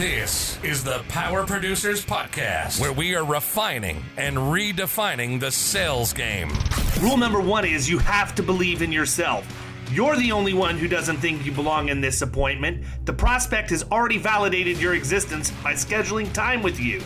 This is the Power Producers Podcast, where we are refining and redefining the sales game. Rule number one is you have to believe in yourself. You're the only one who doesn't think you belong in this appointment. The prospect has already validated your existence by scheduling time with you.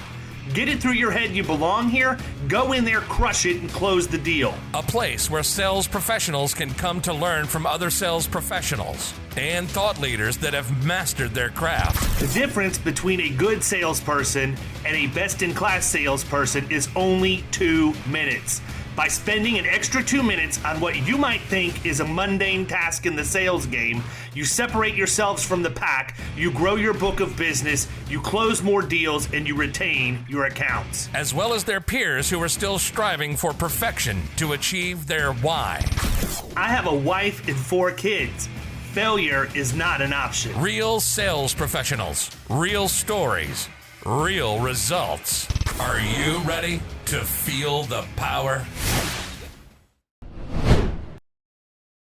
Get it through your head you belong here, go in there, crush it, and close the deal. A place where sales professionals can come to learn from other sales professionals and thought leaders that have mastered their craft. The difference between a good salesperson and a best-in-class salesperson is only 2 minutes. By spending an extra 2 minutes on what you might think is a mundane task in the sales game, you separate yourselves from the pack, you grow your book of business, you close more deals, and you retain your accounts. As well as their peers who are still striving for perfection to achieve their why. I have a wife and 4 kids. Failure is not an option. Real sales professionals, real stories, real results. Are you ready to feel the power?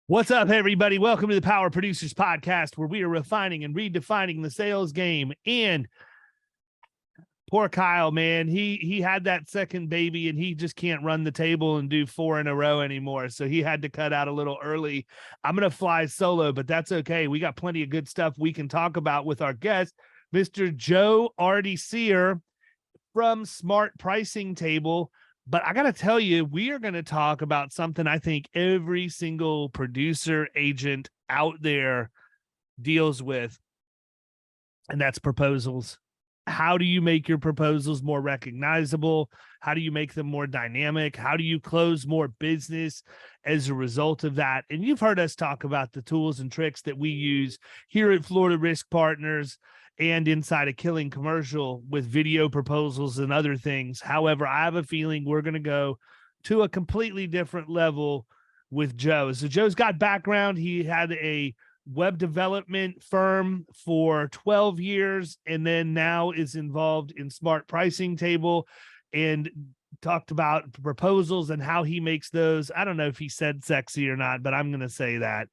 What's up, everybody? Welcome to the Power Producers Podcast, where we are refining and redefining the sales game. And poor Kyle, man, he had that second baby, and he just can't run the table and do 4 in a row anymore. So he had to cut out a little early. I'm going to fly solo, but that's okay. We got plenty of good stuff we can talk about with our guest, Mr. Joe Ardeeser from Smart Pricing Table. But I got to tell you, we are going to talk about something I think every single producer agent out there deals with, and that's proposals. How do you make your proposals more recognizable? How do you make them more dynamic? How do you close more business as a result of that? And you've heard us talk about the tools and tricks that we use here at Florida Risk Partners and inside a Killing Commercial with video proposals and other things. However, I have a feeling we're going to go to a completely different level with Joe. So Joe's got background. He had a web development firm for 12 years and then now is involved in Smart Pricing Table and talked about proposals and how he makes those. I don't know if he said sexy or not, but I'm going to say that.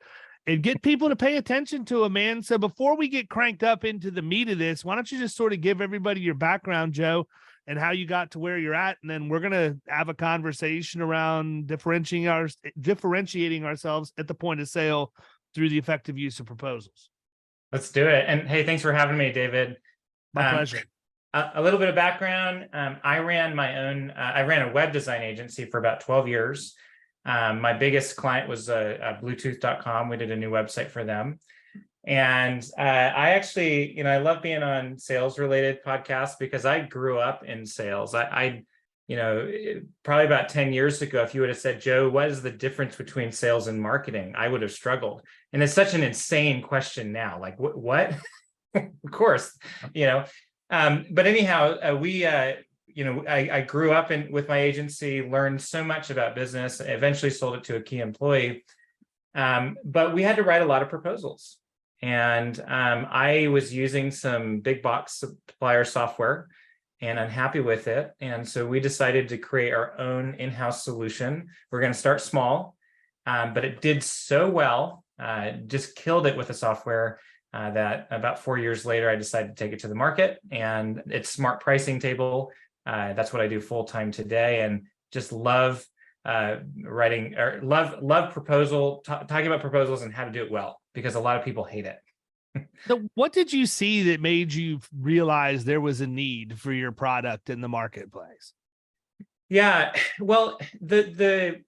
And get people to pay attention to him, man. So before we get cranked up into the meat of this, why don't you just sort of give everybody your background, Joe, and how you got to where you're at, and then we're going to have a conversation around differentiating ourselves at the point of sale through the effective use of proposals. Let's do it. And hey, thanks for having me, David. My pleasure. A little bit of background. I ran a web design agency for about 12 years. My biggest client was Bluetooth.com. We did a new website for them. And I actually, I love being on sales related podcasts because I grew up in sales. I probably about 10 years ago, if you would have said, Joe, what is the difference between sales and marketing? I would have struggled. And it's such an insane question now. Like, what? Of course, but anyhow, I grew up with my agency, learned so much about business, eventually sold it to a key employee. But we had to write a lot of proposals. And I was using some big box supplier software and unhappy with it. And so we decided to create our own in-house solution. We're going to start small, but it did so well, just killed it with the software that about 4 years later, I decided to take it to the market, and it's Smart Pricing Table. That's what I do full time today, and just love writing or love talking about proposals and how to do it well, because a lot of people hate it. So what did you see that made you realize there was a need for your product in the marketplace? Yeah, well, the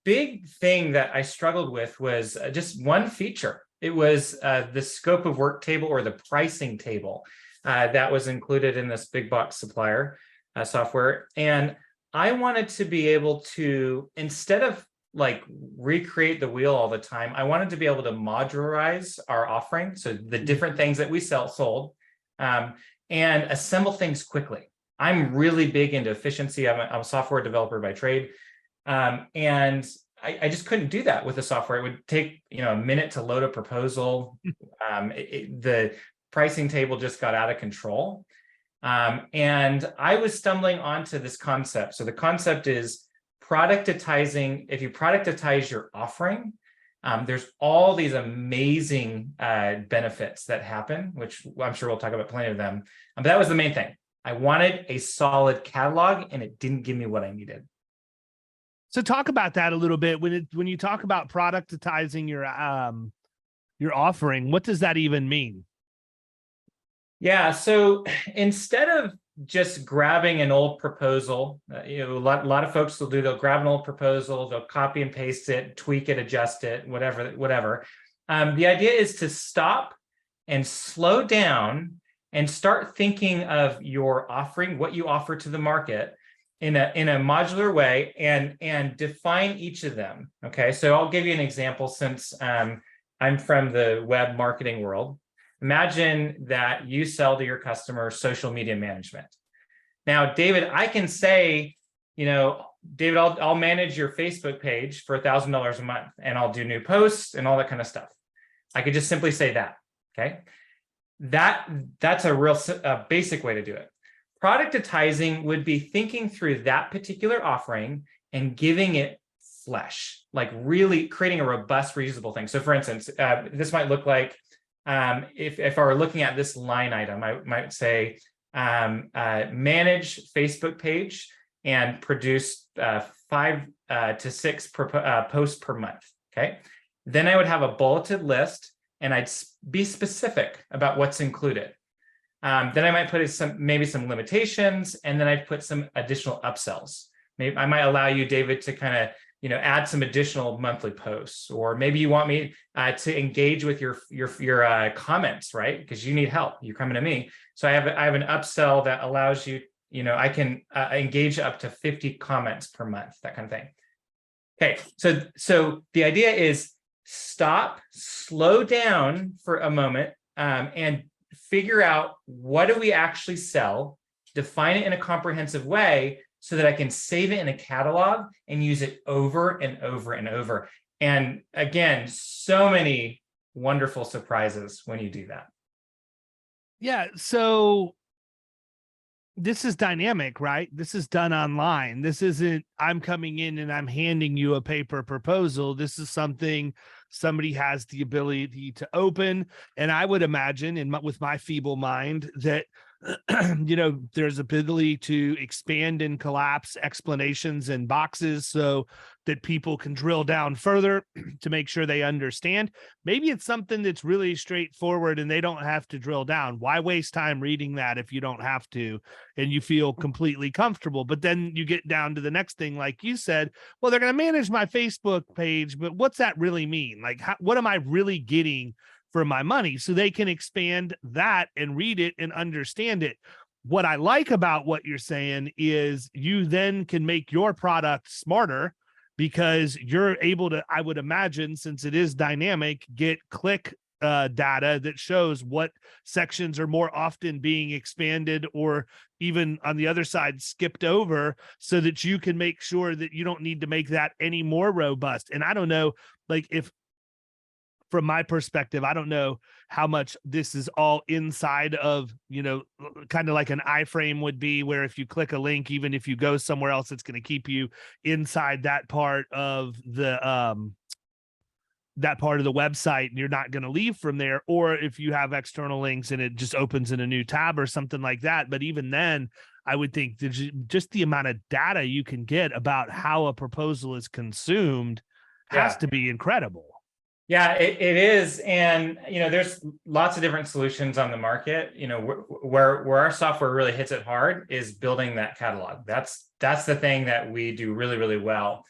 big thing that I struggled with was just one feature. It was the scope of work table, or the pricing table that was included in this big box supplier software. And I wanted to be able to, instead of like recreate the wheel all the time, I wanted to be able to modularize our offering. So the different things that we sold, and assemble things quickly. I'm really big into efficiency. I'm a software developer by trade. And I just couldn't do that with the software. It would take, a minute to load a proposal. The pricing table just got out of control. And I was stumbling onto this concept. So the concept is productizing. If you productize your offering, There's all these amazing benefits that happen, which I'm sure we'll talk about plenty of them. But that was the main thing. I wanted a solid catalog, and it didn't give me what I needed. So talk about that a little bit. When you talk about productizing your offering, what does that even mean? Yeah, so instead of just grabbing an old proposal, a lot of folks they'll grab an old proposal, they'll copy and paste it, tweak it, adjust it, whatever. The idea is to stop and slow down and start thinking of your offering, what you offer to the market in a modular way, and define each of them. Okay, so I'll give you an example since I'm from the web marketing world. Imagine that you sell to your customers social media management. Now, David, I can say, David, I'll manage your Facebook page for $1,000 a month, and I'll do new posts and all that kind of stuff. I could just simply say that. Okay, that's a real basic way to do it. Productizing would be thinking through that particular offering and giving it flesh, like really creating a robust, reusable thing. So, for instance, this might look like. If I were looking at this line item, I might say manage Facebook page and produce 5 to 6 posts per month. Okay, then I would have a bulleted list, and I'd be specific about what's included. Then I might put maybe some limitations, and then I'd put some additional upsells. Maybe I might allow you, David, to kind of add some additional monthly posts, or maybe you want me to engage with your comments, right? Because you need help. You're coming to me, so I have an upsell that allows you. I can engage up to 50 comments per month, that kind of thing. Okay, so the idea is stop, slow down for a moment, and figure out what do we actually sell, define it in a comprehensive way, so that I can save it in a catalog and use it over and over and over. And again, so many wonderful surprises when you do that. Yeah. So this is dynamic, right? This is done online. This isn't, I'm coming in and I'm handing you a paper proposal. This is something somebody has the ability to open. And I would imagine, with my feeble mind, that there's ability to expand and collapse explanations and boxes so that people can drill down further to make sure they understand. Maybe it's something that's really straightforward and they don't have to drill down. Why waste time reading that if you don't have to and you feel completely comfortable? But then you get down to the next thing, like you said, well, they're going to manage my Facebook page, but what's that really mean? Like, what am I really getting for my money? So they can expand that and read it and understand it. What I like about what you're saying is you then can make your product smarter, because you're able to, I would imagine, since it is dynamic, get click data that shows what sections are more often being expanded or even on the other side skipped over, so that you can make sure that you don't need to make that any more robust. And I don't know, like, if from my perspective, I don't know how much this is all inside of, kind of like an iframe would be, where if you click a link, even if you go somewhere else, it's going to keep you inside that part of the website and you're not going to leave from there. Or if you have external links and it just opens in a new tab or something like that. But even then, I would think that just the amount of data you can get about how a proposal is consumed has to be incredible. Yeah, it is. And, there's lots of different solutions on the market. Where our software really hits it hard is building that catalog. That's the thing that we do really, really well.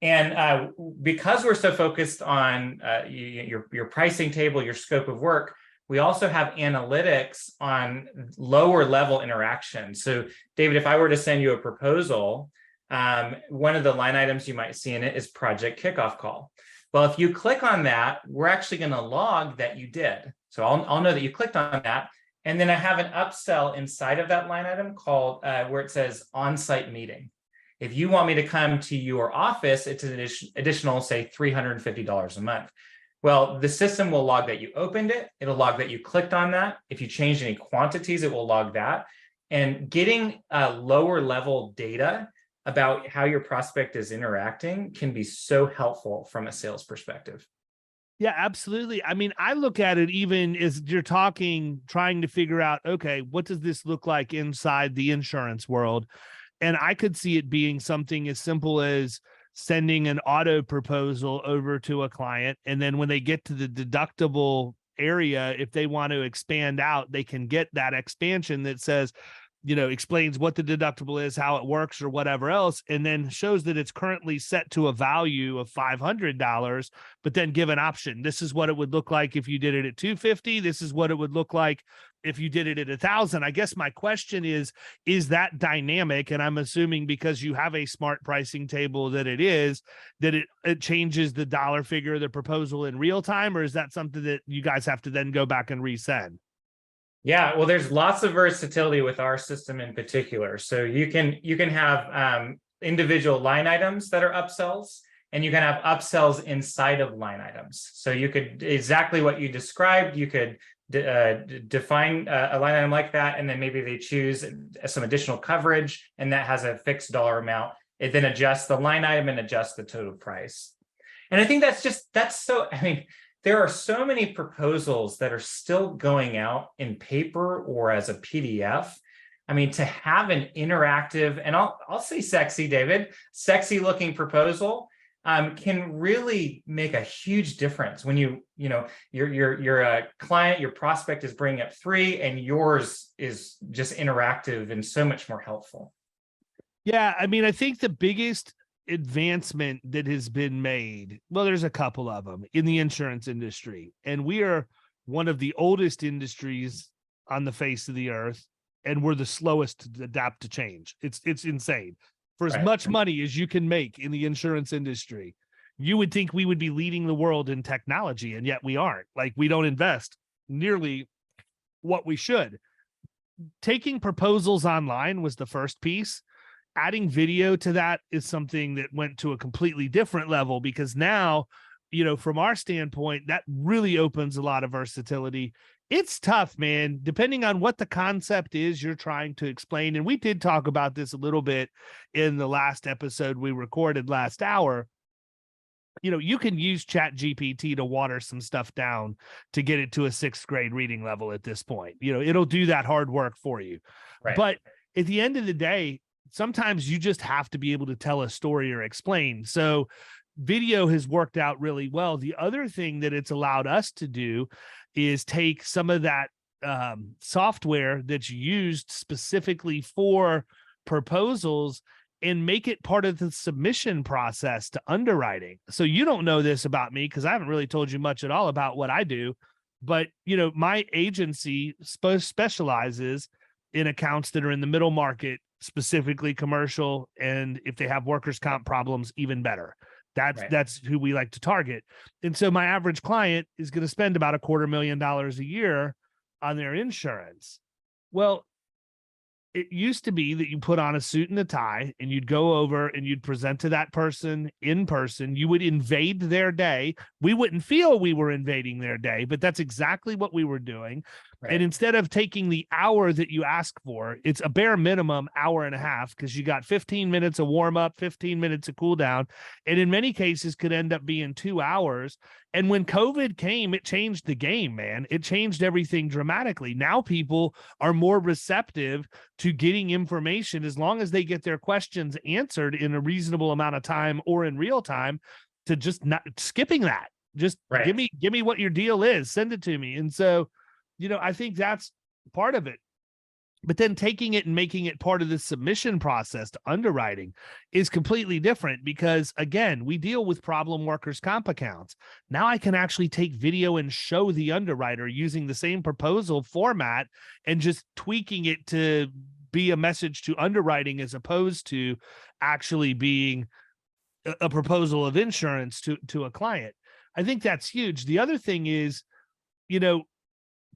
And because we're so focused on your pricing table, your scope of work, we also have analytics on lower level interaction. So, David, if I were to send you a proposal, one of the line items you might see in it is project kickoff call. Well, if you click on that, we're actually going to log that you did. So I'll know that you clicked on that. And then I have an upsell inside of that line item called where it says on-site meeting. If you want me to come to your office, it's an additional, say, $350 a month. Well, the system will log that you opened it. It'll log that you clicked on that. If you changed any quantities, it will log that. And getting lower level data about how your prospect is interacting can be so helpful from a sales perspective. Yeah, absolutely. I mean, I look at it even as you're talking, trying to figure out, okay, what does this look like inside the insurance world? And I could see it being something as simple as sending an auto proposal over to a client. And then when they get to the deductible area, if they want to expand out, they can get that expansion that says, explains what the deductible is, how it works, or whatever else, and then shows that it's currently set to a value of $500, but then give an option. This is what it would look like if you did it at $250. This is what it would look like if you did it at $1,000. I guess my question is that dynamic? And I'm assuming because you have a smart pricing table that it changes the dollar figure of the proposal in real time, or is that something that you guys have to then go back and resend? Yeah, well, there's lots of versatility with our system in particular. So you can have individual line items that are upsells, and you can have upsells inside of line items. So you could, exactly what you described, you could define a line item like that, and then maybe they choose some additional coverage, and that has a fixed dollar amount. It then adjusts the line item and adjusts the total price. And I think there are so many proposals that are still going out in paper or as a PDF. I mean, to have an interactive, and I'll say sexy, David, sexy looking proposal can really make a huge difference when you're a client, your prospect is bringing up 3, and yours is just interactive and so much more helpful. Yeah, I mean, I think the biggest advancement that has been made, well, there's a couple of them in the insurance industry, and we are one of the oldest industries on the face of the earth, and we're the slowest to adapt to change. It's insane. For as much money as you can make in the insurance industry, you would think we would be leading the world in technology, and yet we aren't. Like, we don't invest nearly what we should. Taking proposals online was the first piece. Adding video to that is something that went to a completely different level, because now, from our standpoint, that really opens a lot of versatility. It's tough, man, depending on what the concept is you're trying to explain. And we did talk about this a little bit in the last episode we recorded last hour. You can use ChatGPT to water some stuff down to get it to a 6th grade reading level at this point. It'll do that hard work for you. Right. But at the end of the day, sometimes you just have to be able to tell a story or explain. So video has worked out really well. The other thing that it's allowed us to do is take some of that software that's used specifically for proposals and make it part of the submission process to underwriting. So you don't know this about me, because I haven't really told you much at all about what I do, but my agency specializes in accounts that are in the middle market, specifically commercial, and if they have workers' comp problems, even better. That's who we like to target. And so my average client is going to spend about $250,000 a year on their insurance. Well, it used to be that you put on a suit and a tie and you'd go over and you'd present to that person in person. You would invade their day. We wouldn't feel we were invading their day, but that's exactly what we were doing. Right. And instead of taking the hour that you ask for, it's a bare minimum hour and a half, because you got 15 minutes of warm up, 15 minutes of cool down, and in many cases could end up being 2 hours. And when COVID came, it changed the game, man. It changed everything dramatically. Now people are more receptive to getting information as long as they get their questions answered in a reasonable amount of time or in real time, to just not skipping that. Just give me what your deal is, send it to me. And so, I think that's part of it. But then taking it and making it part of the submission process to underwriting is completely different, because, again, we deal with problem workers' comp accounts. Now I can actually take video and show the underwriter using the same proposal format and just tweaking it to be a message to underwriting, as opposed to actually being a proposal of insurance to a client. I think that's huge. The other thing is,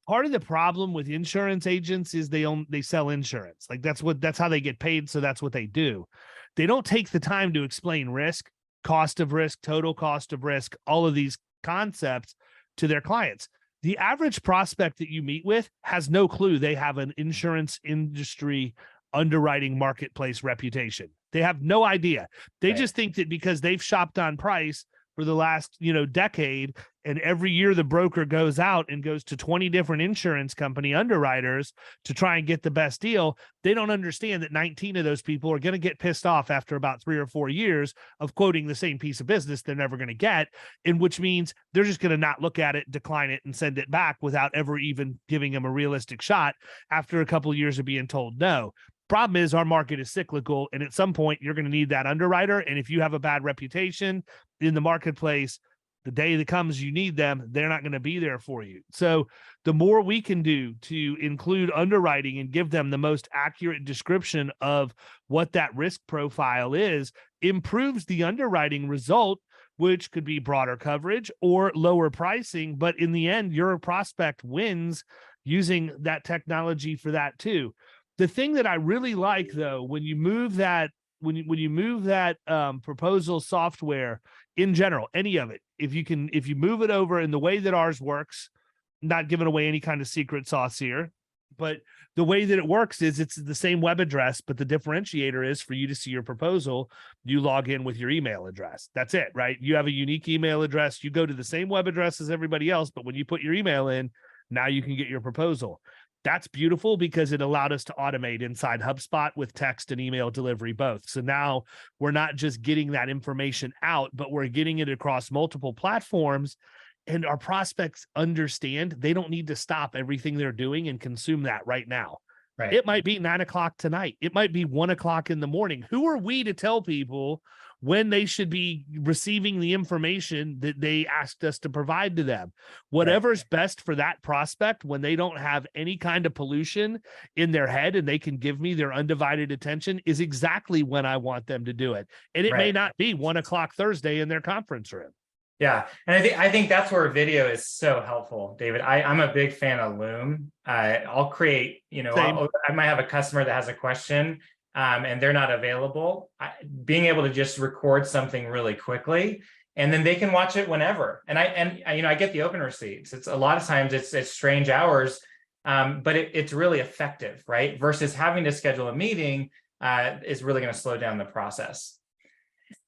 part of the problem with insurance agents is they sell insurance. Like, that's how they get paid. So that's what they do. They don't take the time to explain risk, cost of risk, total cost of risk, all of these concepts to their clients. The average prospect that you meet with has no clue they have an insurance industry underwriting marketplace reputation. They have no idea. They just think that because they've shopped on price for the last, decade. And every year the broker goes out and goes to 20 different insurance company underwriters to try and get the best deal. They don't understand that 19 of those people are going to get pissed off after about 3 or 4 years of quoting the same piece of business they're never going to get, in which means they're just going to not look at it, decline it, and send it back without ever even giving them a realistic shot after a couple of years of being told no. Problem is, our market is cyclical, and at some point you're going to need that underwriter. And if you have a bad reputation in the marketplace, the day that comes you need them, they're not going to be there for you. So the more we can do to include underwriting and give them the most accurate description of what that risk profile is, improves the underwriting result, which could be broader coverage or lower pricing. But in the end, your prospect wins using that technology for that too. The thing that I really like, though, when you move that proposal software in general, any of it, if you move it over in the way that ours works, not giving away any kind of secret sauce here, but the way that it works is it's the same web address, but the differentiator is for you to see your proposal, you log in with your email address. That's it, right? You have a unique email address. You go to the same web address as everybody else, but when you put your email in, now you can get your proposal. That's beautiful because it allowed us to automate inside HubSpot with text and email delivery both. So now we're not just getting that information out, but we're getting it across multiple platforms, and our prospects understand they don't need to stop everything they're doing and consume that right now. Right. It might be 9 o'clock tonight. It might be 1 o'clock in the morning. Who are we to tell people when they should be receiving the information that they asked us to provide to them? Whatever's best for that prospect when they don't have any kind of pollution in their head and they can give me their undivided attention is exactly when I want them to do it. And it may not be 1 o'clock Thursday in their conference room. Yeah. And I think that's where video is so helpful, David. I'm a big fan of Loom. I'll create, I might have a customer that has a question and they're not available. Being able to just record something really quickly, and then they can watch it whenever. And I get the open receipts. It's a lot of times it's strange hours, but it's really effective, right? Versus having to schedule a meeting is really going to slow down the process.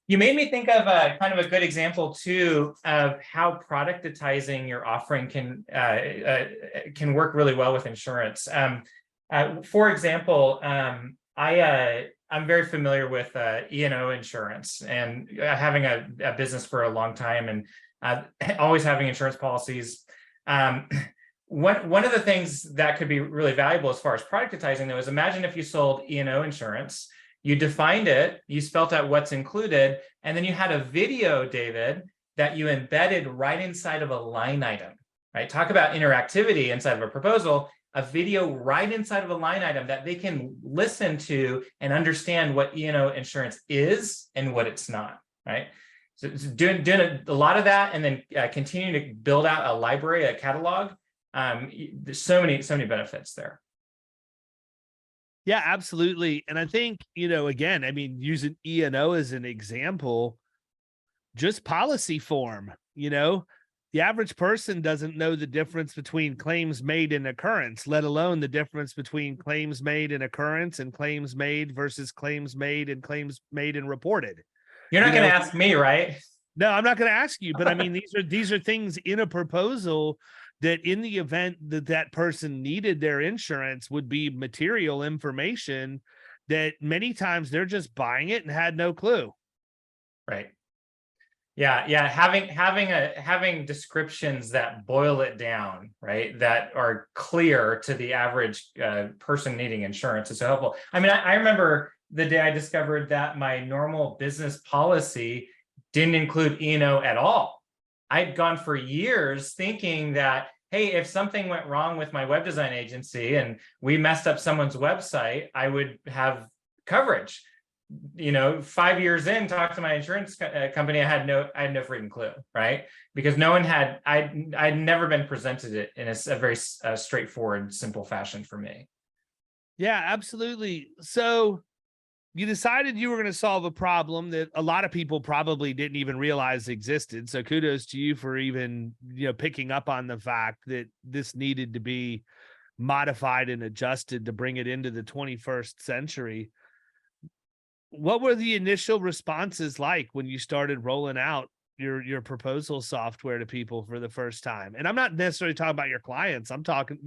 You made me think of kind of a good example too of how productizing your offering can work really well with insurance. For example, I'm very familiar with E&O insurance, and having a business for a long time and always having insurance policies. One of the things that could be really valuable as far as productizing, though, is imagine if you sold E&O insurance. You defined it, you spelt out what's included, and then you had a video, David, that you embedded right inside of a line item, right? Talk about interactivity inside of a proposal, a video right inside of a line item that they can listen to and understand what E&O insurance is and what it's not, right? So doing a lot of that, and then continuing to build out a library, a catalog. There's so many benefits there. Yeah, absolutely. And I think, again, using E&O as an example, just policy form, the average person doesn't know the difference between claims made and occurrence, let alone the difference between claims made and occurrence and claims made versus claims made and reported. You're not going to ask me, right? No, I'm not going to ask you, but these are things in a proposal that in the event that person needed their insurance would be material information that many times they're just buying it and had no clue. Right. Yeah. Having descriptions that boil it down, right, that are clear to the average person needing insurance is so helpful. I remember the day I discovered that my normal business policy didn't include E&O at all. I'd gone for years thinking that, hey, if something went wrong with my web design agency and we messed up someone's website, I would have coverage. 5 years in, talk to my insurance company, I had no freaking clue, right? Because no one had, I'd never been presented it in a very straightforward, simple fashion for me. Yeah, absolutely. So you decided you were going to solve a problem that a lot of people probably didn't even realize existed. So kudos to you for even, picking up on the fact that this needed to be modified and adjusted to bring it into the 21st century. What were the initial responses like when you started rolling out your proposal software to people for the first time? And I'm not necessarily talking about your clients. I'm talking,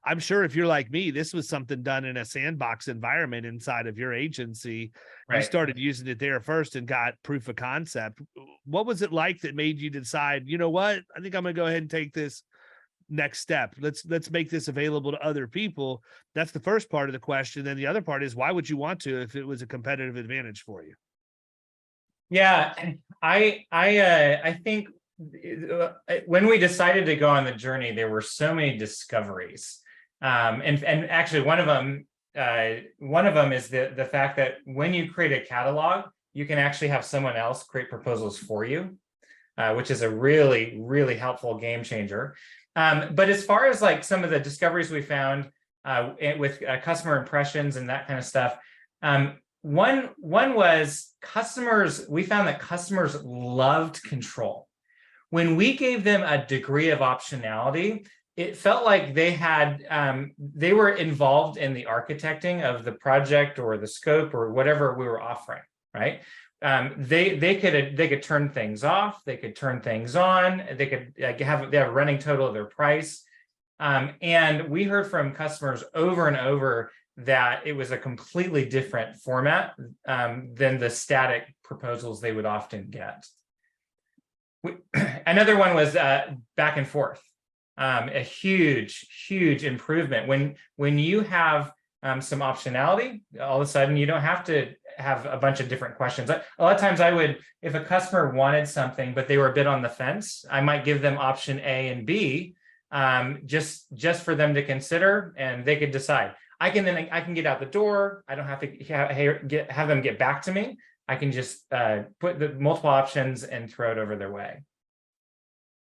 I'm sure if you're like me, this was something done in a sandbox environment inside of your agency. Right. You started using it there first and got proof of concept. What was it like that made you decide, you know what, I think I'm going to go ahead and take this next step. Let's make this available to other people. That's the first part of the question. Then the other part is, why would you want to if it was a competitive advantage for you? Yeah, I think when we decided to go on the journey, there were so many discoveries, and actually one of them is the fact that when you create a catalog, you can actually have someone else create proposals for you, which is a really, really helpful game changer. But as far as like some of the discoveries we found with customer impressions and that kind of stuff, one was customers. We found that customers loved control. When we gave them a degree of optionality, it felt like they were involved in the architecting of the project or the scope or whatever we were offering, right? They could turn things off, they could turn things on, they could have a running total of their price. And we heard from customers over and over that it was a completely different format than the static proposals they would often get. Another one was back and forth. A huge improvement. When you have some optionality, all of a sudden you don't have to have a bunch of different questions. A lot of times if a customer wanted something, but they were a bit on the fence, I might give them option A and B, just for them to consider, and they could decide. I can get out the door. I don't have to have them get back to me. I can just put the multiple options and throw it over their way.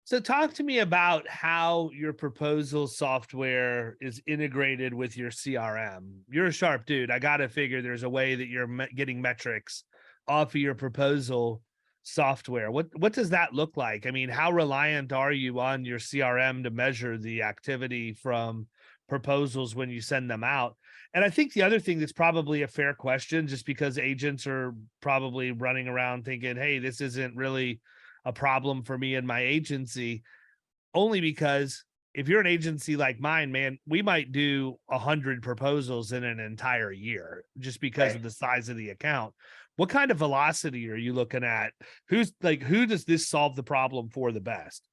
So talk to me about how your proposal software is integrated with your CRM. You're a sharp dude. I got to figure there's a way that you're getting metrics off of your proposal software. What does that look like? I mean, how reliant are you on your CRM to measure the activity from proposals when you send them out? And I think the other thing that's probably a fair question, just because agents are probably running around thinking, hey, this isn't really a problem for me and my agency, only because if you're an agency like mine, man, we might do 100 proposals in an entire year just because of the size of the account. What kind of velocity are you looking at? Who does this solve the problem for the best?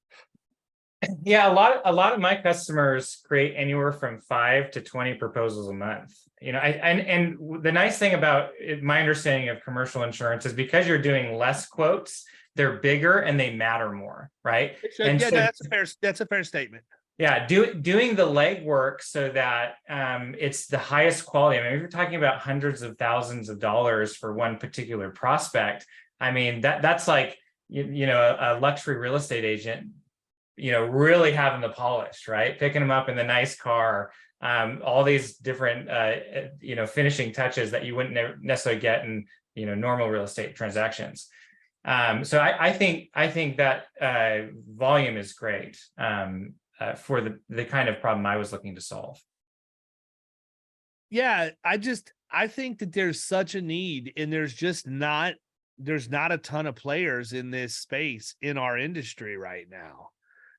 Yeah, a lot of my customers create anywhere from 5 to 20 proposals a month. And the nice thing about my understanding of commercial insurance is because you're doing less quotes, they're bigger and they matter more, right? And yeah, that's a fair statement. Yeah, doing the legwork so that it's the highest quality. I mean, if you're talking about hundreds of thousands of dollars for one particular prospect, I mean that's like a luxury real estate agent, really having the polish, right? Picking them up in the nice car, all these different finishing touches that you wouldn't necessarily get in normal real estate transactions. So I think that volume is great for the kind of problem I was looking to solve. Yeah, I think that there's such a need, and there's not a ton of players in this space in our industry right now.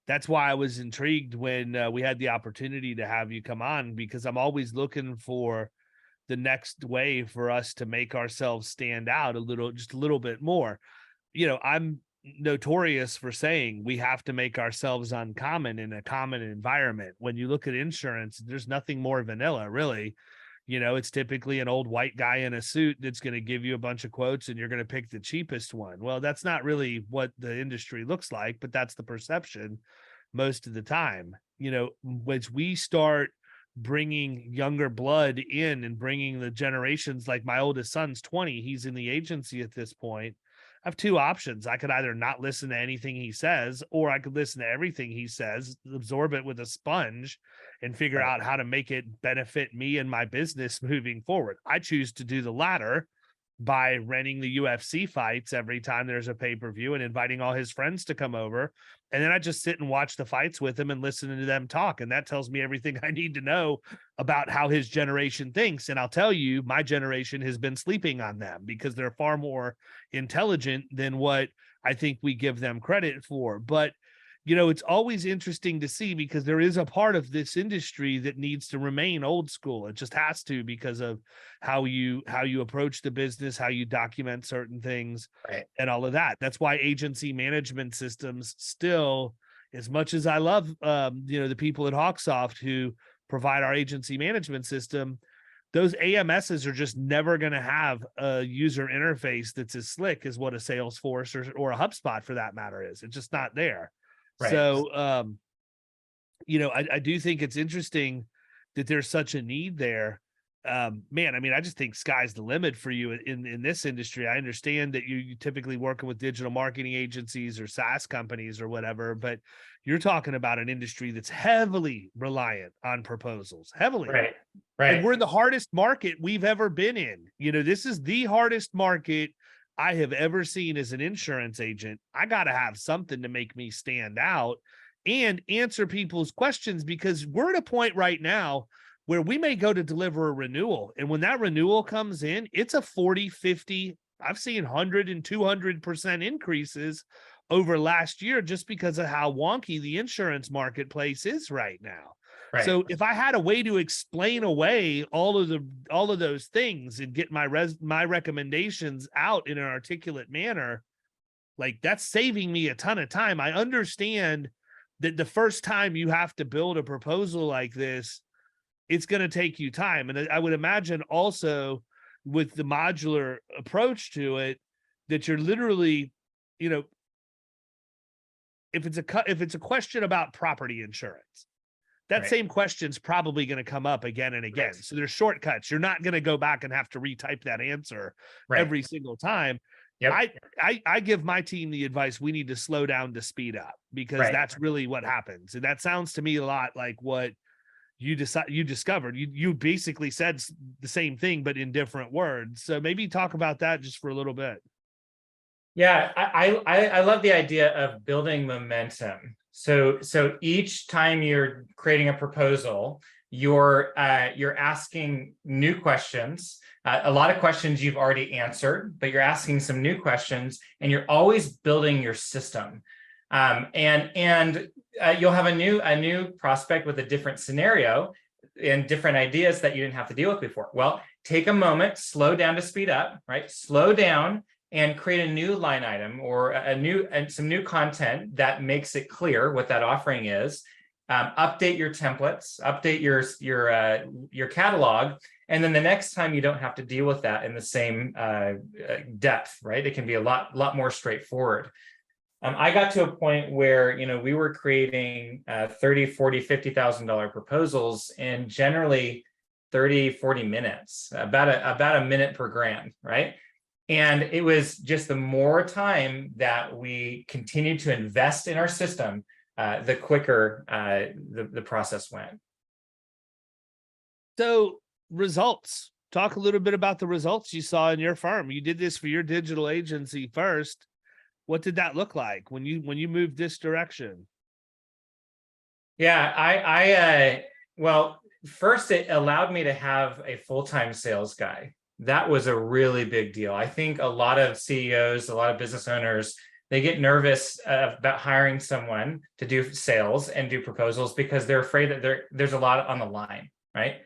That's why I was intrigued when we had the opportunity to have you come on, because I'm always looking for the next way for us to make ourselves stand out just a little bit more. I'm notorious for saying we have to make ourselves uncommon in a common environment. When you look at insurance, there's nothing more vanilla, really. It's typically an old white guy in a suit that's going to give you a bunch of quotes and you're going to pick the cheapest one. Well, that's not really what the industry looks like, but that's the perception most of the time. Once we start bringing younger blood in and bringing the generations, like my oldest son's 20, he's in the agency at this point. I have two options. I could either not listen to anything he says, or I could listen to everything he says, absorb it with a sponge, and figure out how to make it benefit me and my business moving forward. I choose to do the latter by renting the UFC fights every time there's a pay-per-view and inviting all his friends to come over. And then I just sit and watch the fights with him and listen to them talk. And that tells me everything I need to know about how his generation thinks. And I'll tell you, my generation has been sleeping on them because they're far more intelligent than what I think we give them credit for. But, you know, it's always interesting to see, because there is a part of this industry that needs to remain old school. It just has to, because of how you approach the business, how you document certain things, Right. and all of that. That's why agency management systems still, as much as I love, you know, the people at Hawksoft who provide our agency management system, those AMSs are just never going to have a user interface that's as slick as what a Salesforce or a HubSpot, for that matter, is. It's just not there. Right. So, you know, I do think it's interesting that there's such a need there. Man, I mean, I just think sky's the limit for you in this industry. I understand that you typically working with digital marketing agencies or SaaS companies or whatever, but you're talking about an industry that's heavily reliant on proposals, heavily. Right. Right. And we're the hardest market we've ever been in. You know, this is the hardest market I have ever seen as an insurance agent. I got to have something to make me stand out and answer people's questions, because we're at a point right now where we may go to deliver a renewal. And when that renewal comes in, it's a 40, 50, I've seen 100 and 200% increases over last year, just because of how wonky the insurance marketplace is right now. Right. So if I had a way to explain away all of those things and get my recommendations out in an articulate manner, like, that's saving me a ton of time. I understand that the first time you have to build a proposal like this, it's going to take you time. And I would imagine also with the modular approach to it, that you're literally, you know, if it's a question about property insurance, that Right. same question's probably going to come up again and again. Right. So there's shortcuts. You're not going to go back and have to retype that answer Right. every single time. Yep. I give my team the advice, we need to slow down to speed up, because Right. that's really what happens. And that sounds to me a lot like what you discovered. You basically said the same thing, but in different words. So maybe talk about that just for a little bit. Yeah, I love the idea of building momentum. So each time you're creating a proposal, you're asking new questions. A lot of questions you've already answered, but you're asking some new questions, and you're always building your system. And you'll have a new prospect with a different scenario and different ideas that you didn't have to deal with before. Well, take a moment, slow down to speed up, right? Slow down and create a new line item or some new content that makes it clear what that offering is. Update your templates, update your catalog, and then the next time you don't have to deal with that in the same depth, right? It can be a lot more straightforward. I got to a point where, you know, we were creating $30,000, $40,000, $50,000 proposals in generally 30, 40 minutes, about a minute per grand, right? And it was just the more time that we continued to invest in our system, the quicker the process went. So results, talk a little bit about the results you saw in your firm. You did this for your digital agency first. What did that look like when you moved this direction? Yeah, well, first it allowed me to have a full-time sales guy. That was a really big deal. I think a lot of CEOs, a lot of business owners, they get nervous about hiring someone to do sales and do proposals because they're afraid that there's a lot on the line, right?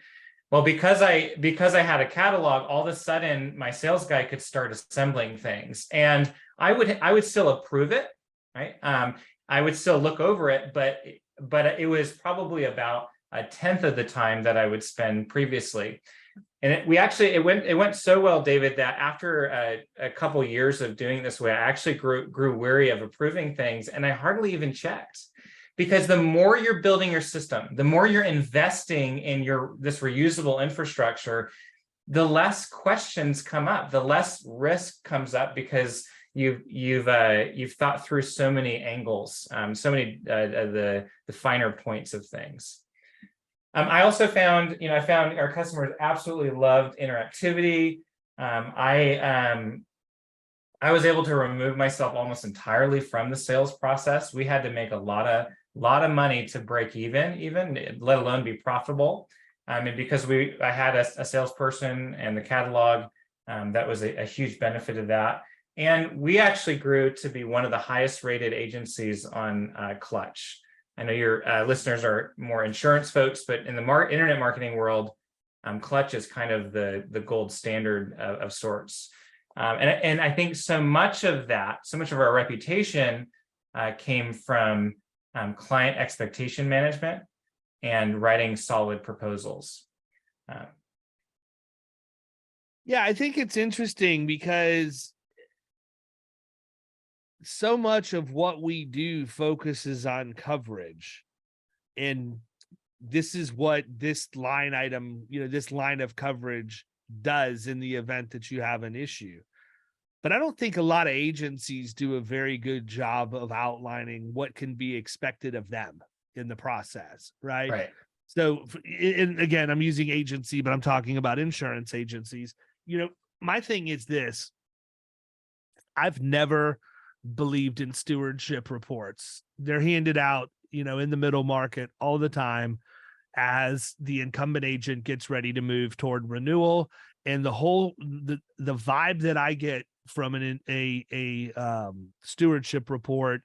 Well, because I had a catalog, all of a sudden my sales guy could start assembling things, and I would still approve it, right? I would still look over it, but it was probably about a tenth of the time that I would spend previously. And it went so well, David, that after a couple years of doing this way, I actually grew weary of approving things, and I hardly even checked. Because the more you're building your system, the more you're investing in this reusable infrastructure, the less questions come up, the less risk comes up, because you've thought through so many angles, so many the finer points of things. I also found our customers absolutely loved interactivity. I was able to remove myself almost entirely from the sales process. We had to make a lot of money to break even, let alone be profitable. And because I had a salesperson and the catalog, that was a huge benefit of that. And we actually grew to be one of the highest rated agencies on Clutch. I know your listeners are more insurance folks, but in the internet marketing world, Clutch is kind of the gold standard of sorts. And I think so much of our reputation came from client expectation management and writing solid proposals. Yeah, I think it's interesting because so much of what we do focuses on coverage. And this is what this line item, this line of coverage does in the event that you have an issue. But I don't think a lot of agencies do a very good job of outlining what can be expected of them in the process, right? Right. So, and again, I'm using agency, but I'm talking about insurance agencies. My thing is this. I've never believed in stewardship reports. They're handed out, in the middle market all the time as the incumbent agent gets ready to move toward renewal. And the vibe that I get from a stewardship report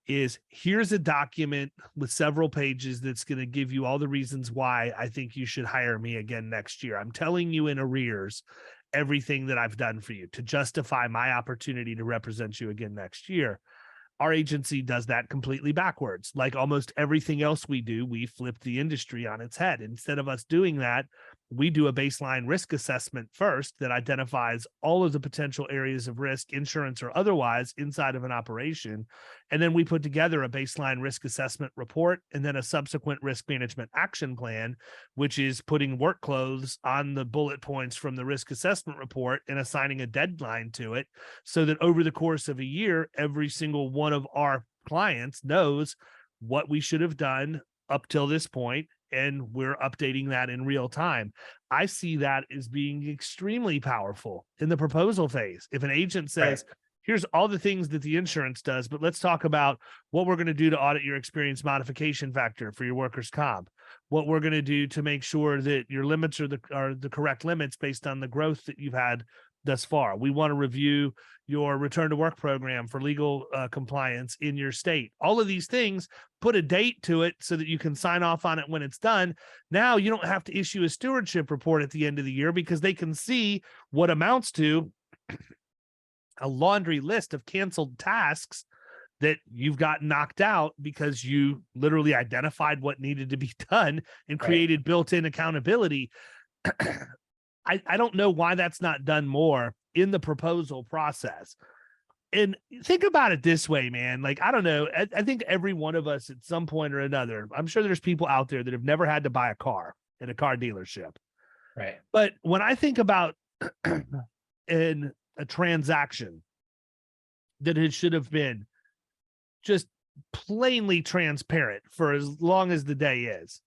is, here's a document with several pages that's going to give you all the reasons why I think you should hire me again next year. I'm telling you in arrears everything that I've done for you to justify my opportunity to represent you again next year. Our agency does that completely backwards. Like almost everything else we do, we flip the industry on its head. Instead of us doing that, we do a baseline risk assessment first that identifies all of the potential areas of risk, insurance or otherwise, inside of an operation. And then we put together a baseline risk assessment report and then a subsequent risk management action plan, which is putting work clothes on the bullet points from the risk assessment report and assigning a deadline to it, so that over the course of a year, every single one of our clients knows what we should have done up till this point, and we're updating that in real time. I see that as being extremely powerful in the proposal phase. If an agent says, right, here's all the things that the insurance does, but let's talk about what we're going to do to audit your experience modification factor for your workers' comp, what we're going to do to make sure that your limits are the correct limits based on the growth that you've had thus far. We want to review your return to work program for legal compliance in your state. All of these things, put a date to it so that you can sign off on it when it's done. Now you don't have to issue a stewardship report at the end of the year, because they can see what amounts to a laundry list of canceled tasks that you've got knocked out because you literally identified what needed to be done and created built-in accountability. I don't know why that's not done more in the proposal process. And think about it this way, man. Like, I don't know. I think every one of us at some point or another, I'm sure there's people out there that have never had to buy a car in a car dealership. Right. But when I think about in a transaction that it should have been just plainly transparent for as long as the day is,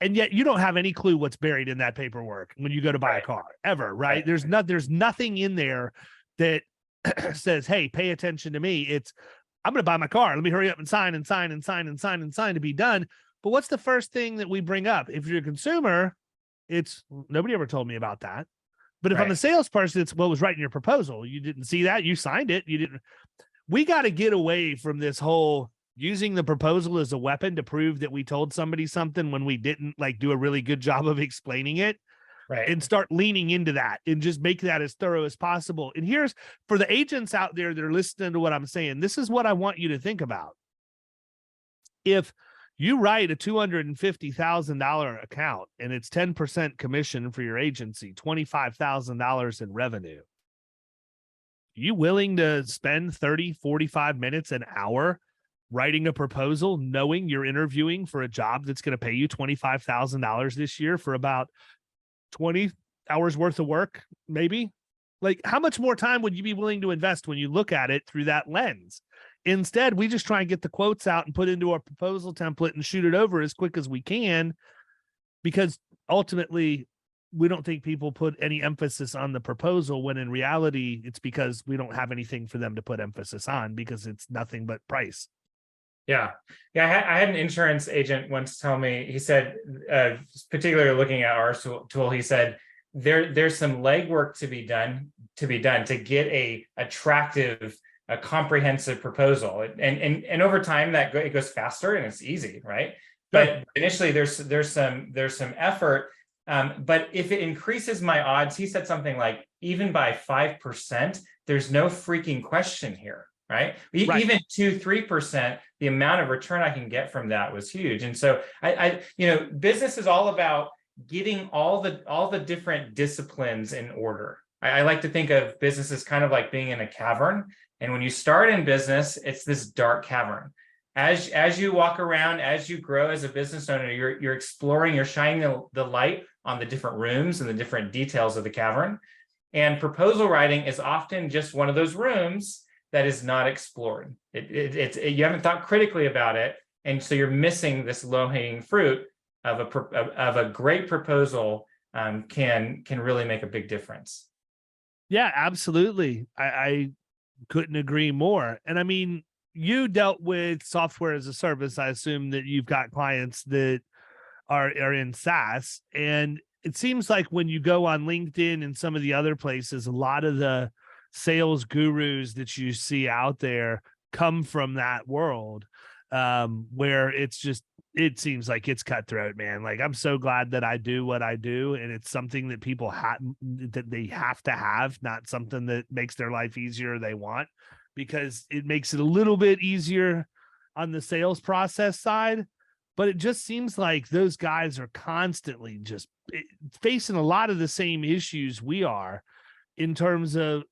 and yet you don't have any clue what's buried in that paperwork when you go to buy a car ever, right? There's nothing in there that says, hey, pay attention to me. It's, I'm going to buy my car. Let me hurry up and sign to be done. But what's the first thing that we bring up? If you're a consumer, it's, nobody ever told me about that. But if I'm a salesperson, it's, well, it was right in your proposal. You didn't see that. You signed it. You didn't. We got to get away from this whole using the proposal as a weapon to prove that we told somebody something when we didn't, like, do a really good job of explaining it, and start leaning into that and just make that as thorough as possible. And here's, for the agents out there that are listening to what I'm saying, this is what I want you to think about. If you write a $250,000 account and it's 10% commission for your agency, $25,000 in revenue, you willing to spend 30, 45 minutes, an hour writing a proposal, knowing you're interviewing for a job that's going to pay you $25,000 this year for about 20 hours worth of work, maybe? Like, how much more time would you be willing to invest when you look at it through that lens? Instead, we just try and get the quotes out and put into our proposal template and shoot it over as quick as we can, because ultimately we don't think people put any emphasis on the proposal, when in reality it's because we don't have anything for them to put emphasis on, because it's nothing but price. Yeah. I had an insurance agent once tell me, he said, particularly looking at our tool, he said, there's some legwork to be done to get a attractive, a comprehensive proposal. And over time it goes faster and it's easy, right? But initially there's some effort. But if it increases my odds, he said something like even by 5%, there's no freaking question here, right? Even 2-3%, the amount of return I can get from that was huge. And so I business is all about getting all the different disciplines in order. I like to think of business as kind of like being in a cavern. And when you start in business, it's this dark cavern. As you walk around, as you grow as a business owner, you're exploring, you're shining the light on the different rooms and the different details of the cavern. And proposal writing is often just one of those rooms that is not explored. You haven't thought critically about it, and so you're missing this low-hanging fruit of a great proposal. Can really make a big difference. Yeah, absolutely. I couldn't agree more. And I mean, you dealt with software as a service. I assume that you've got clients that are in SaaS, and it seems like when you go on LinkedIn and some of the other places, a lot of the sales gurus that you see out there come from that world, where it seems like it's cutthroat, man. Like, I'm so glad that I do what I do, and it's something that people that they have to have, not something that makes their life easier they want, because it makes it a little bit easier on the sales process side. But it just seems like those guys are constantly just facing a lot of the same issues we are, in terms of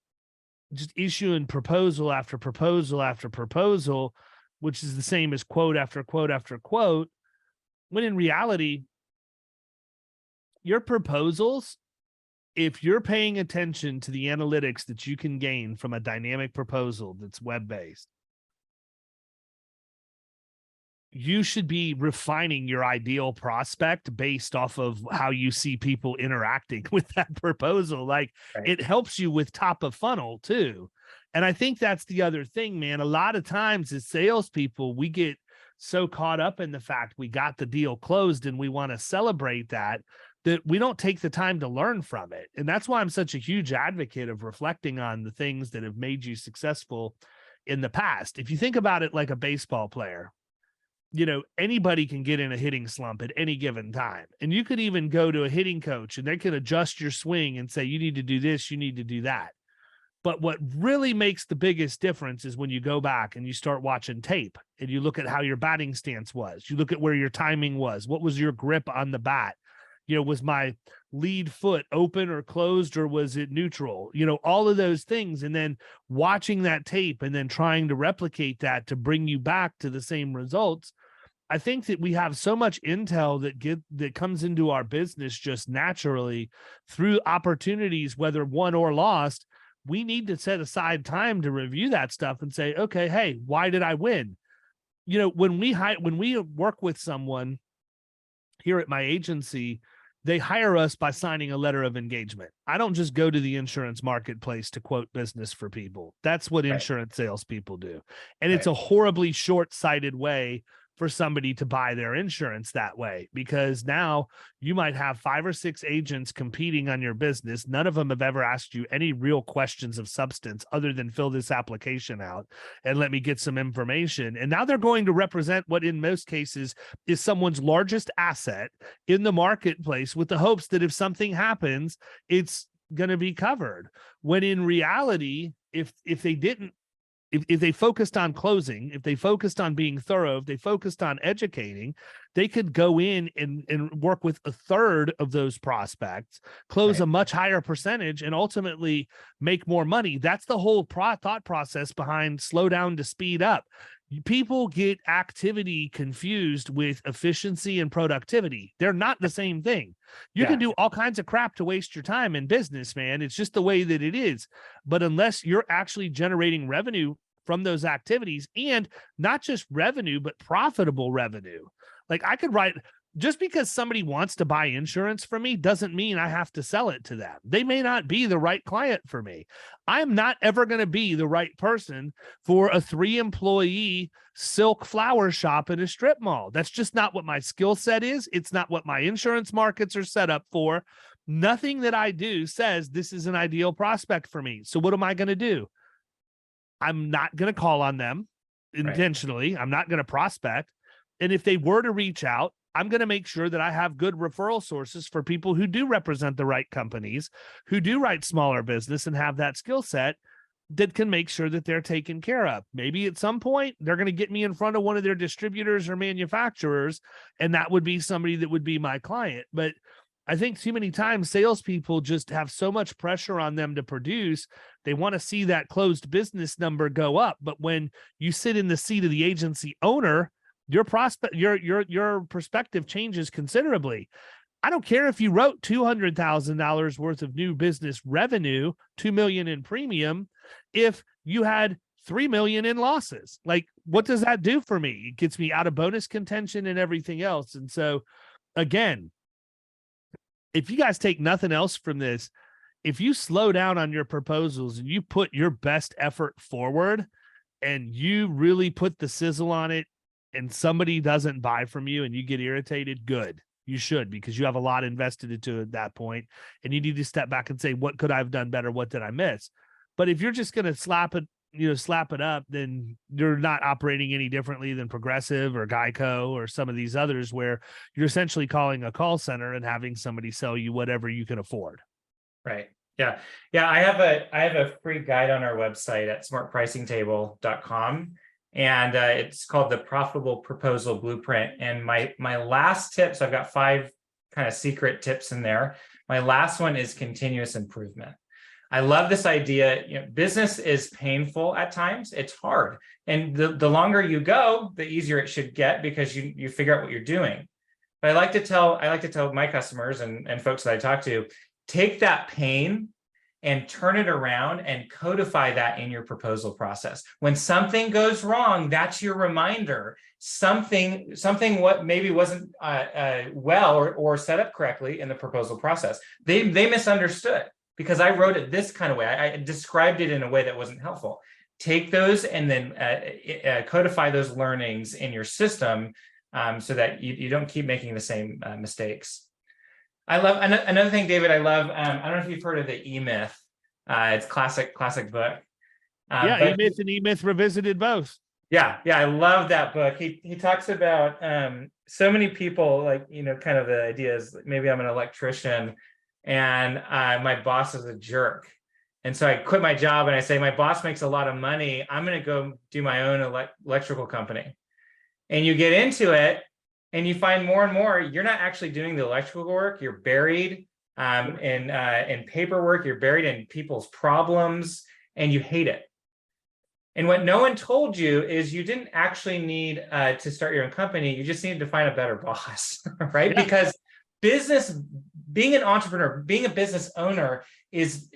just issuing proposal after proposal after proposal, which is the same as quote after quote after quote, when in reality, your proposals, if you're paying attention to the analytics that you can gain from a dynamic proposal that's web-based, you should be refining your ideal prospect based off of how you see people interacting with that proposal. Like, It helps you with top of funnel too. And I think that's the other thing, man. A lot of times as salespeople, we get so caught up in the fact we got the deal closed and we want to celebrate that we don't take the time to learn from it. And that's why I'm such a huge advocate of reflecting on the things that have made you successful in the past. If you think about it like a baseball player, anybody can get in a hitting slump at any given time. And you could even go to a hitting coach and they can adjust your swing and say, you need to do this, you need to do that. But what really makes the biggest difference is when you go back and you start watching tape and you look at how your batting stance was. You look at where your timing was. What was your grip on the bat? Was my lead foot open or closed, or was it neutral? All of those things. And then watching that tape and then trying to replicate that to bring you back to the same results. I think that we have so much intel that comes into our business just naturally through opportunities, whether won or lost. We need to set aside time to review that stuff and say, okay, hey, why did I win? When we work with someone here at my agency, they hire us by signing a letter of engagement. I don't just go to the insurance marketplace to quote business for people. That's what insurance salespeople do. And it's a horribly short-sighted way for somebody to buy their insurance that way, because now you might have 5 or 6 agents competing on your business. None of them have ever asked you any real questions of substance other than fill this application out and let me get some information. And now they're going to represent what in most cases is someone's largest asset in the marketplace, with the hopes that if something happens, it's going to be covered. When in reality, if they didn't, if they focused on closing, if they focused on being thorough, if they focused on educating, they could go in and work with a third of those prospects, close a much higher percentage, and ultimately make more money. That's the whole thought process behind slow down to speed up. People get activity confused with efficiency and productivity. They're not the same thing. You can do all kinds of crap to waste your time in business, man. It's just the way that it is. But unless you're actually generating revenue from those activities, and not just revenue, but profitable revenue. Like, I could write, just because somebody wants to buy insurance from me doesn't mean I have to sell it to them. They may not be the right client for me. I'm not ever going to be the right person for a 3-employee silk flower shop in a strip mall. That's just not what my skill set is. It's not what my insurance markets are set up for. Nothing that I do says this is an ideal prospect for me. So what am I going to do? I'm not going to call on them intentionally. Right. I'm not going to prospect. And if they were to reach out, I'm going to make sure that I have good referral sources for people who do represent the right companies, who do write smaller business and have that skill set that can make sure that they're taken care of. Maybe at some point they're going to get me in front of one of their distributors or manufacturers, and that would be somebody that would be my client. But I think too many times salespeople just have so much pressure on them to produce. They want to see that closed business number go up. But when you sit in the seat of the agency owner, your perspective changes considerably. I don't care if you wrote $200,000 worth of new business revenue, $2 million in premium, if you had $3 million in losses. Like, what does that do for me? It gets me out of bonus contention and everything else. And so, again, if you guys take nothing else from this, if you slow down on your proposals and you put your best effort forward and you really put the sizzle on it, and somebody doesn't buy from you and you get irritated, good. You should, because you have a lot invested into it at that point, and you need to step back and say, what could I have done better? What did I miss? But if you're just going to slap it up, then you're not operating any differently than Progressive or Geico or some of these others, where you're essentially calling a call center and having somebody sell you whatever you can afford. Right. Yeah. Yeah. I have a free guide on our website at smartpricingtable.com. And it's called the Profitable Proposal Blueprint. And my last tip, so I've got 5 kind of secret tips in there. My last one is continuous improvement. I love this idea. Business is painful at times. It's hard. And the longer you go, the easier it should get, because you figure out what you're doing. But I like to tell my customers and folks that I talk to, take that pain and turn it around and codify that in your proposal process. When something goes wrong, that's your reminder. Something what maybe wasn't well or set up correctly in the proposal process. They misunderstood because I wrote it this kind of way. I described it in a way that wasn't helpful. Take those and then codify those learnings in your system so that you don't keep making the same mistakes. I love another thing, David. I love. I don't know if you've heard of the E-Myth. It's classic book. E-Myth and E-Myth Revisited both. Yeah. I love that book. He talks about so many people, like, kind of the idea is maybe I'm an electrician and my boss is a jerk, and so I quit my job and I say my boss makes a lot of money. I'm going to go do my own electrical company, and you get into it. And you find more and more, you're not actually doing the electrical work. You're buried in paperwork. You're buried in people's problems, and you hate it. And what no one told you is you didn't actually need to start your own company. You just needed to find a better boss, right? Yeah. Because being an entrepreneur, being a business owner is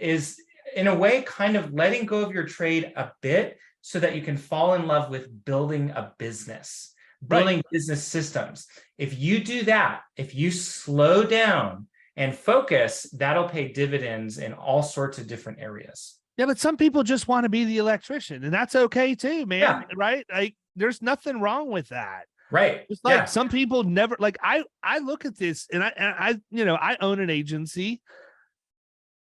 in a way kind of letting go of your trade a bit so that you can fall in love with building a business. Building business systems. If you do that, if you slow down and focus, that'll pay dividends in all sorts of different areas. Yeah, but some people just want to be the electrician, and that's okay too, man. Yeah. Right? Like, there's nothing wrong with that. Right. It's like some people never, like, I look at this and I own an agency.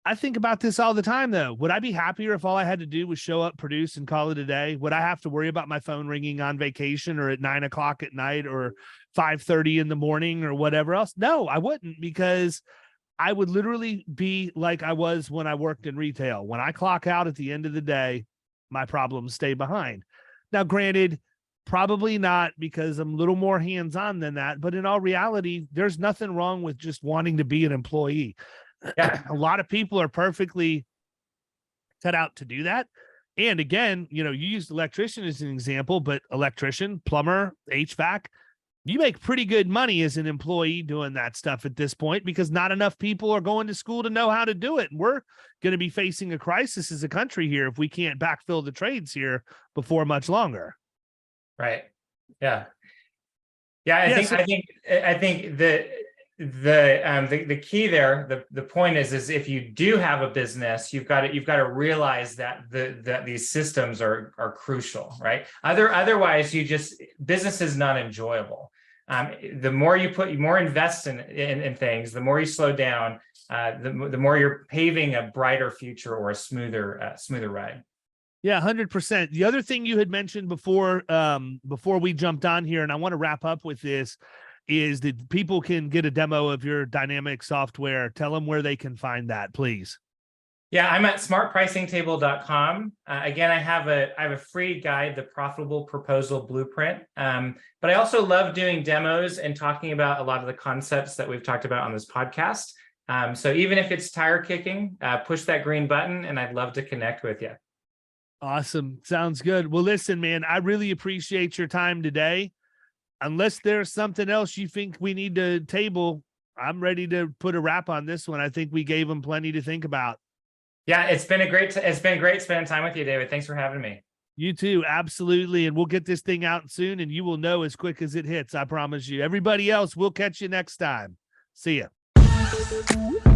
I think about this all the time, though. Would I be happier if all I had to do was show up, produce, and call it a day? Would I have to worry about my phone ringing on vacation or at 9:00 at night or 5:30 in the morning or whatever else? No, I wouldn't, because I would literally be like I was when I worked in retail. When I clock out at the end of the day, my problems stay behind. Now, granted, probably not, because I'm a little more hands-on than that. But in all reality, there's nothing wrong with just wanting to be an employee. Yeah. A lot of people are perfectly cut out to do that. And again, you used electrician as an example, but electrician, plumber, HVAC, you make pretty good money as an employee doing that stuff at this point, because not enough people are going to school to know how to do it. And we're going to be facing a crisis as a country here if we can't backfill the trades here before much longer. Right. Yeah. Yeah. I think that the key there, the point is if you do have a business, you've got to realize that these systems are crucial, right? Otherwise, business is not enjoyable. The more you invest in things, the more you slow down, the more you're paving a brighter future or a smoother ride. Yeah, 100%. The other thing you had mentioned before we jumped on here, and I want to wrap up with this, is that people can get a demo of your dynamic software. Tell them where they can find that, please. Yeah, I'm at smartpricingtable.com. Again, I have a free guide, the Profitable Proposal Blueprint. But I also love doing demos and talking about a lot of the concepts that we've talked about on this podcast. So even if it's tire kicking, push that green button, and I'd love to connect with you. Awesome. Sounds good. Well, listen, man, I really appreciate your time today. Unless there's something else you think we need to table, I'm ready to put a wrap on this one. I think we gave them plenty to think about. Yeah, it's been great spending time with you, David. Thanks for having me. You too. Absolutely. And we'll get this thing out soon, and you will know as quick as it hits. I promise you. Everybody else, we'll catch you next time. See ya.